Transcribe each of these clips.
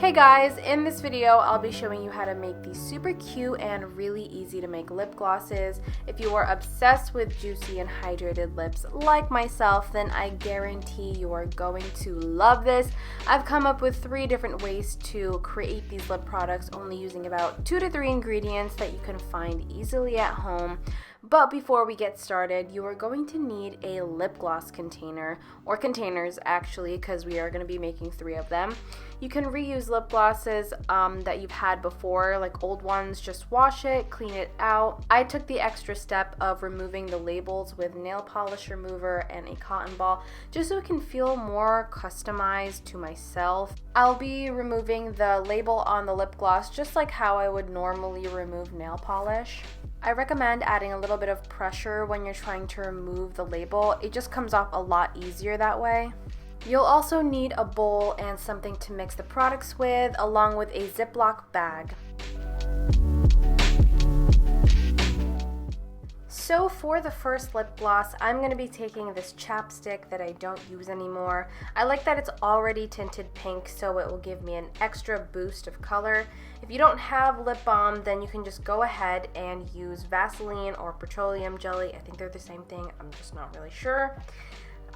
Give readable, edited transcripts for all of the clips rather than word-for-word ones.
Hey guys, in this video I'll be showing you how to make these super cute and really easy to make lip glosses. If you are obsessed with juicy and hydrated lips like myself, then I guarantee you are going to love this. I've come up with 3 different ways to create these lip products, only using about 2 to 3 ingredients that you can find easily at home. But before we get started, you are going to need a lip gloss container, or containers actually, because we are going to be making 3 of them. You can reuse lip glosses that you've had before, like old ones. Just wash it, clean it out. I took the extra step of removing the labels with nail polish remover and a cotton ball, just so it can feel more customized to myself. I'll be removing the label on the lip gloss just like how I would normally remove nail polish. I recommend adding a little bit of pressure when you're trying to remove the label. It just comes off a lot easier that way. You'll also need a bowl and something to mix the products with, along with a Ziploc bag. So for the first lip gloss, I'm going to be taking this chapstick that I don't use anymore. I like that it's already tinted pink, so it will give me an extra boost of color. If you don't have lip balm, then you can just go ahead and use Vaseline or petroleum jelly. I think they're the same thing, I'm just not really sure.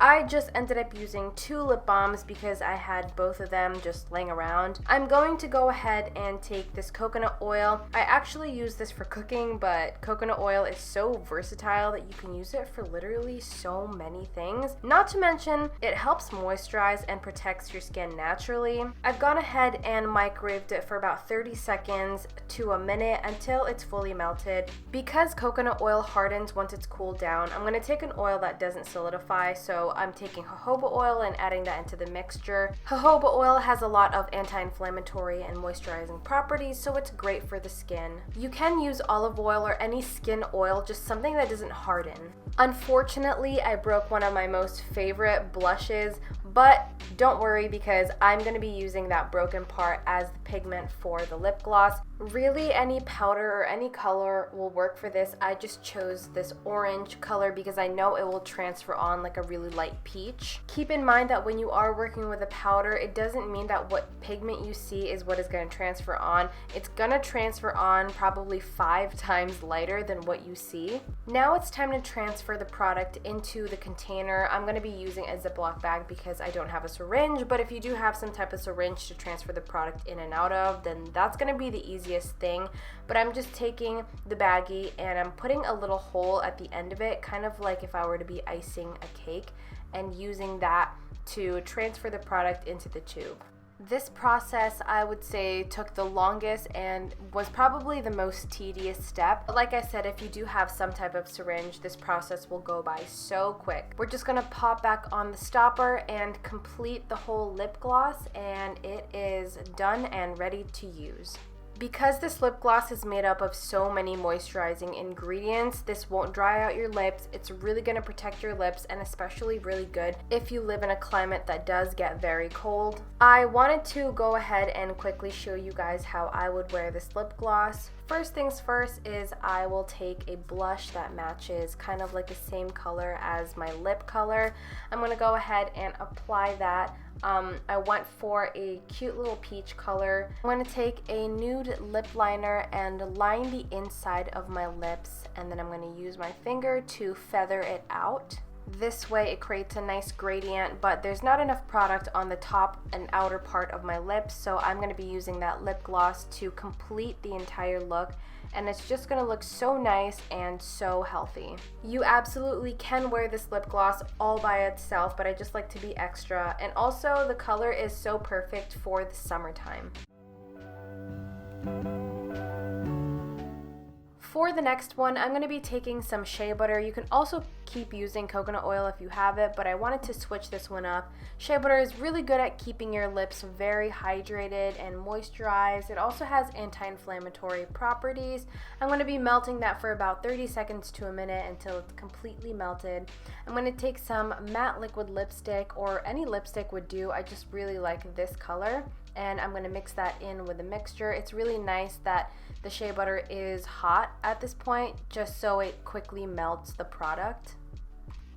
I just ended up using 2 lip balms because I had both of them just laying around. I'm going to go ahead and take this coconut oil. I actually use this for cooking, but coconut oil is so versatile that you can use it for literally so many things. Not to mention, it helps moisturize and protects your skin naturally. I've gone ahead and microwaved it for about 30 seconds to a minute until it's fully melted. Because coconut oil hardens once it's cooled down, I'm going to take an oil that doesn't solidify, so I'm taking jojoba oil and adding that into the mixture. Jojoba oil has a lot of anti-inflammatory and moisturizing properties, so it's great for the skin. You can use olive oil or any skin oil, just something that doesn't harden. Unfortunately, I broke one of my most favorite blushes, but don't worry because I'm going to be using that broken part as the pigment for the lip gloss. Really, any powder or any color will work for this. I just chose this orange color because I know it will transfer on like a really light peach. Keep in mind that when you are working with a powder, it doesn't mean that what pigment you see is what is going to transfer on. It's going to transfer on probably 5 times lighter than what you see. Now it's time to transfer the product into the container. I'm going to be using a Ziploc bag because I don't have a syringe, but if you do have some type of syringe to transfer the product in and out of, then that's going to be the easiest thing. But I'm just taking the baggie and I'm putting a little hole at the end of it, kind of like if I were to be icing a cake, and using that to transfer the product into the tube. This process, I would say, took the longest and was probably the most tedious step. But like I said, if you do have some type of syringe, this process will go by so quick. We're just gonna pop back on the stopper and complete the whole lip gloss, and it is done and ready to use. Because this lip gloss is made up of so many moisturizing ingredients, this won't dry out your lips. It's really going to protect your lips, and especially really good if you live in a climate that does get very cold. I wanted to go ahead and quickly show you guys how I would wear this lip gloss. First things first is I will take a blush that matches kind of like the same color as my lip color. I'm going to go ahead and apply that. I went for a cute little peach color. I'm going to take a nude lip liner and line the inside of my lips, and then I'm going to use my finger to feather it out. This way it creates a nice gradient, but there's not enough product on the top and outer part of my lips, so I'm going to be using that lip gloss to complete the entire look, and it's just going to look so nice and so healthy. You absolutely can wear this lip gloss all by itself, but I just like to be extra, and also the color is so perfect for the summertime. For the next one, I'm going to be taking some shea butter. You can also keep using coconut oil if you have it, but I wanted to switch this one up. Shea butter is really good at keeping your lips very hydrated and moisturized. It also has anti-inflammatory properties. I'm going to be melting that for about 30 seconds to a minute until it's completely melted. I'm going to take some matte liquid lipstick, or any lipstick would do. I just really like this color, and I'm going to mix that in with the mixture. It's really nice that the shea butter is hot at this point, just so it quickly melts the product.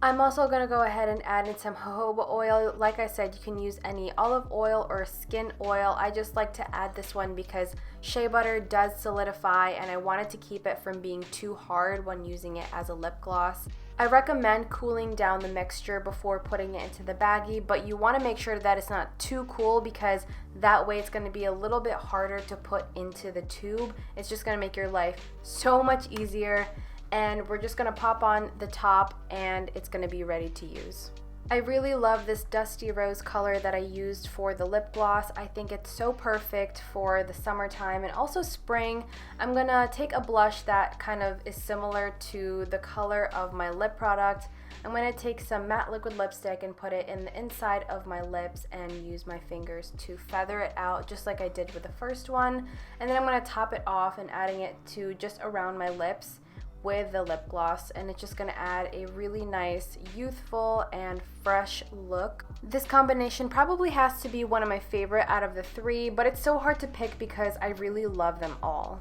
I'm also going to go ahead and add in some jojoba oil. Like I said, you can use any olive oil or skin oil. I just like to add this one because shea butter does solidify and I wanted to keep it from being too hard when using it as a lip gloss. I recommend cooling down the mixture before putting it into the baggie, but you want to make sure that it's not too cool because that way it's going to be a little bit harder to put into the tube. It's just going to make your life so much easier. And we're just gonna pop on the top and it's gonna be ready to use. I really love this dusty rose color that I used for the lip gloss. I think it's so perfect for the summertime and also spring. I'm gonna take a blush that kind of is similar to the color of my lip product. I'm gonna take some matte liquid lipstick and put it in the inside of my lips and use my fingers to feather it out just like I did with the first one. And then I'm gonna top it off and adding it to just around my lips with the lip gloss, and it's just going to add a really nice youthful and fresh look. This combination probably has to be one of my favorite out of the three, but it's so hard to pick because I really love them all.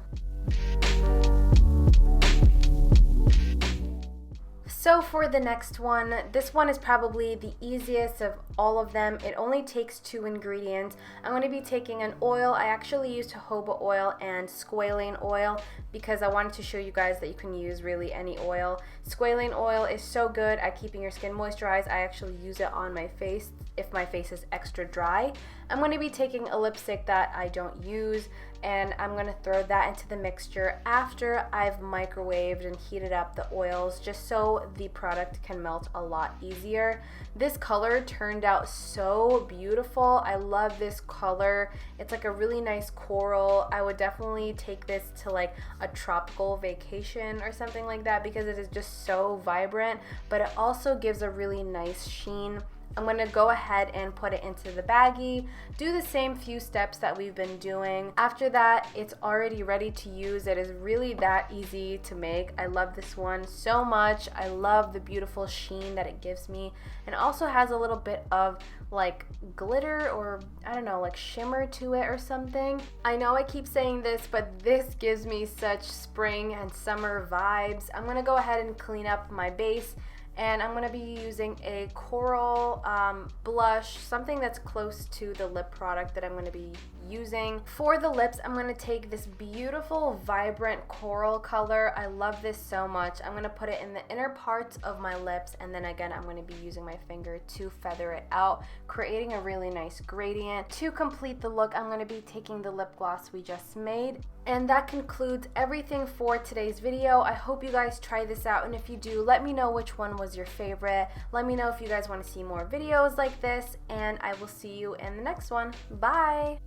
So for the next one, this one is probably the easiest of all of them. It only takes 2 ingredients. I'm going to be taking an oil. I actually used jojoba oil and squalane oil because I wanted to show you guys that you can use really any oil. Squalane oil is so good at keeping your skin moisturized. I actually use it on my face if my face is extra dry. I'm going to be taking a lipstick that I don't use and I'm going to throw that into the mixture after I've microwaved and heated up the oils just so the product can melt a lot easier. This color turned out so beautiful. I love this color. It's like a really nice coral. I would definitely take this to like a tropical vacation or something like that because it is just so vibrant, but it also gives a really nice sheen. I'm going to go ahead and put it into the baggie, do the same few steps that we've been doing. After that, it's already ready to use. It is really that easy to make. I love this one so much. I love the beautiful sheen that it gives me, and also has a little bit of like glitter or I don't know, like shimmer to it or something. I know I keep saying this, but this gives me such spring and summer vibes. I'm going to go ahead and clean up my base. And I'm going to be using a coral blush, something that's close to the lip product that I'm going to be using. For the lips, I'm going to take this beautiful, vibrant coral color. I love this so much. I'm going to put it in the inner parts of my lips, and then again, I'm going to be using my finger to feather it out, creating a really nice gradient. To complete the look, I'm going to be taking the lip gloss we just made. And that concludes everything for today's video. I hope you guys try this out, and if you do, let me know which one was your favorite. Let me know if you guys want to see more videos like this, and I will see you in the next one. Bye!